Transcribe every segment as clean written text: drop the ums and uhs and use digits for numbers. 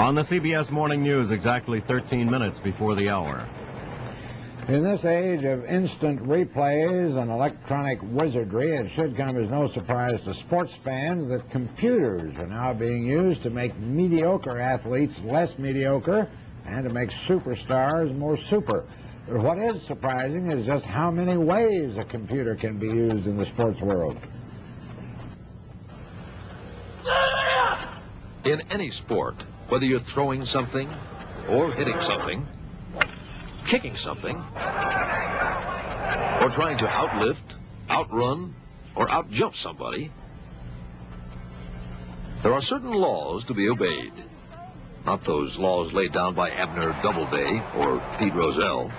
On the CBS Morning News, exactly 13 minutes before the hour. In this age of instant replays and electronic wizardry, it should come as no surprise to sports fans that computers are now being used to make mediocre athletes less mediocre and to make superstars more super. But what is surprising is just how many ways a computer can be used in the sports world. In any sport, whether you're throwing something or hitting something, kicking something, or trying to outlift, outrun, or outjump somebody, there are certain laws to be obeyed. Not those laws laid down by Abner Doubleday or Pete Rozelle,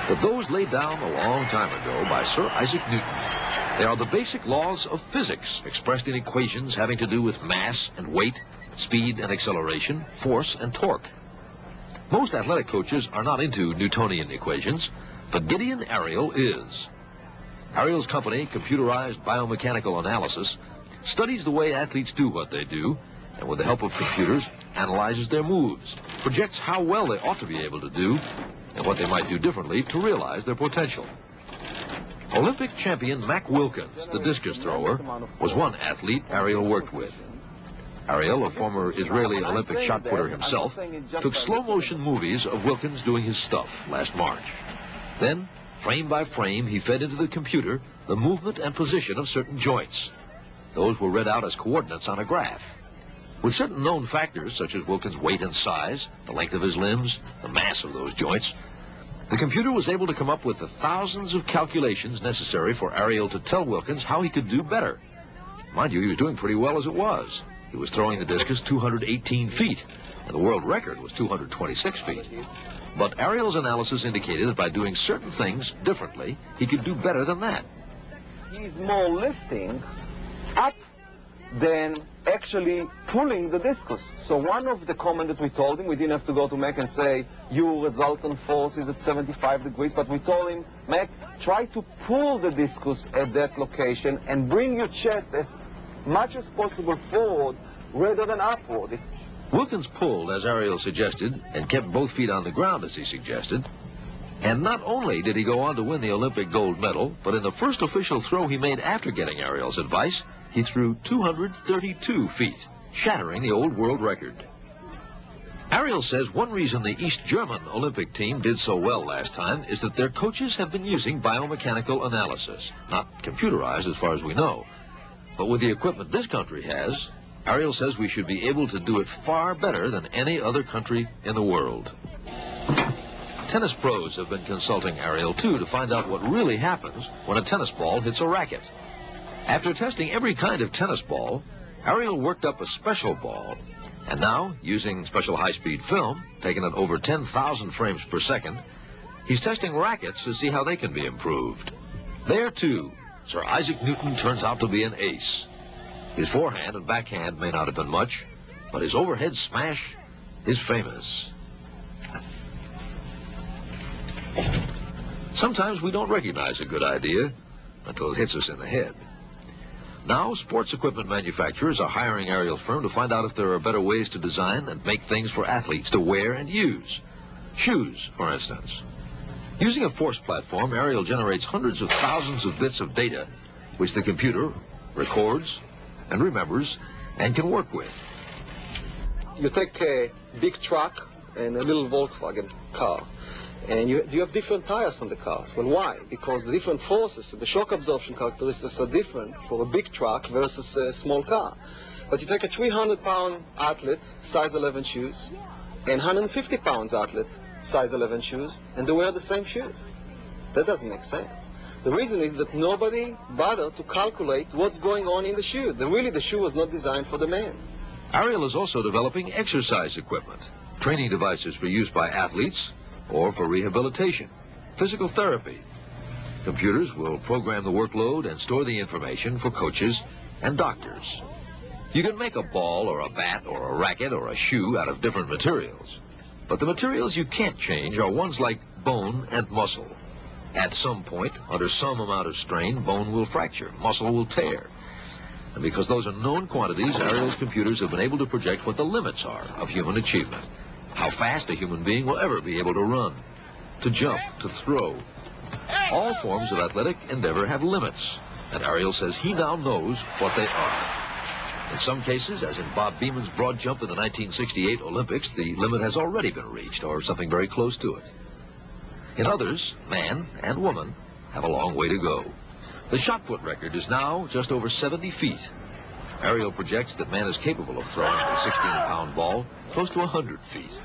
but those laid down a long time ago by Sir Isaac Newton. They are the basic laws of physics, expressed in equations having to do with mass and weight, speed and acceleration, force and torque. Most athletic coaches are not into Newtonian equations, but Gideon Ariel is. Ariel's company, Computerized Biomechanical Analysis, studies the way athletes do what they do, and with the help of computers, analyzes their moves, projects how well they ought to be able to do, and what they might do differently to realize their potential. Olympic champion Mac Wilkins, the discus thrower, was one athlete Ariel worked with. Ariel, a former Israeli Olympic shot putter himself, took slow-motion movies of Wilkins doing his stuff last March. Then, frame by frame, he fed into the computer the movement and position of certain joints. Those were read out as coordinates on a graph. With certain known factors, such as Wilkins' weight and size, the length of his limbs, the mass of those joints, the computer was able to come up with the thousands of calculations necessary for Ariel to tell Wilkins how he could do better. Mind you, he was doing pretty well as it was. He was throwing the discus 218 feet, and the world record was 226 feet. But Ariel's analysis indicated that by doing certain things differently, he could do better than that. He's more lifting up than actually pulling the discus. So one of the comments that we told him, we didn't have to go to Mac and say, your resultant force is at 75 degrees, but we told him, Mac, try to pull the discus at that location and bring your chest as much as possible forward rather than upward. Wilkins pulled, as Ariel suggested, and kept both feet on the ground, as he suggested. And not only did he go on to win the Olympic gold medal, but in the first official throw he made after getting Ariel's advice, he threw 232 feet, shattering the old world record. Ariel says one reason the East German Olympic team did so well last time is that their coaches have been using biomechanical analysis, not computerized as far as we know. But with the equipment this country has, Ariel says we should be able to do it far better than any other country in the world. Tennis pros have been consulting Ariel, too, to find out what really happens when a tennis ball hits a racket. After testing every kind of tennis ball, Ariel worked up a special ball, and now, using special high-speed film, taken at over 10,000 frames per second, he's testing rackets to see how they can be improved. There, too, Sir Isaac Newton turns out to be an ace. His forehand and backhand may not have been much, but his overhead smash is famous. Sometimes we don't recognize a good idea until it hits us in the head. Now, sports equipment manufacturers are hiring Ariel's firm to find out if there are better ways to design and make things for athletes to wear and use. Shoes, for instance. Using a force platform, Ariel generates hundreds of thousands of bits of data, which the computer records and remembers and can work with. You take a big truck and a little Volkswagen car, and you have different tires on the cars. Well, why? Because the different forces, the shock absorption characteristics are different for a big truck versus a small car. But you take a 300-pound athlete, size 11 shoes, and 150-pound athlete, size 11 shoes, and they wear the same shoes. That doesn't make sense. The reason is that nobody bothered to calculate what's going on in the shoe. Really, the shoe was not designed for the man. Ariel is also developing exercise equipment, training devices for use by athletes or for rehabilitation, physical therapy. Computers will program the workload and store the information for coaches and doctors. You can make a ball or a bat or a racket or a shoe out of different materials. But the materials you can't change are ones like bone and muscle. At some point, under some amount of strain, bone will fracture, muscle will tear. And because those are known quantities, Ariel's computers have been able to project what the limits are of human achievement. How fast a human being will ever be able to run, to jump, to throw. All forms of athletic endeavor have limits, and Ariel says he now knows what they are. In some cases, as in Bob Beeman's broad jump in the 1968 Olympics, the limit has already been reached, or something very close to it. In others, man and woman have a long way to go. The shot put record is now just over 70 feet. Ariel projects that man is capable of throwing a 16-pound ball close to 100 feet.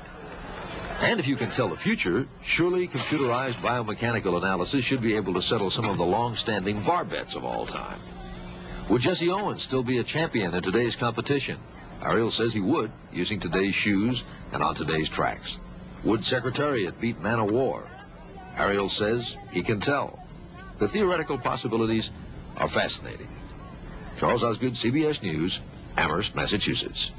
And if you can tell the future, surely computerized biomechanical analysis should be able to settle some of the long-standing bar bets of all time. Would Jesse Owens still be a champion in today's competition? Ariel says he would, using today's shoes and on today's tracks. Would Secretariat beat Man of War? Ariel says he can tell. The theoretical possibilities are fascinating. Charles Osgood, CBS News, Amherst, Massachusetts.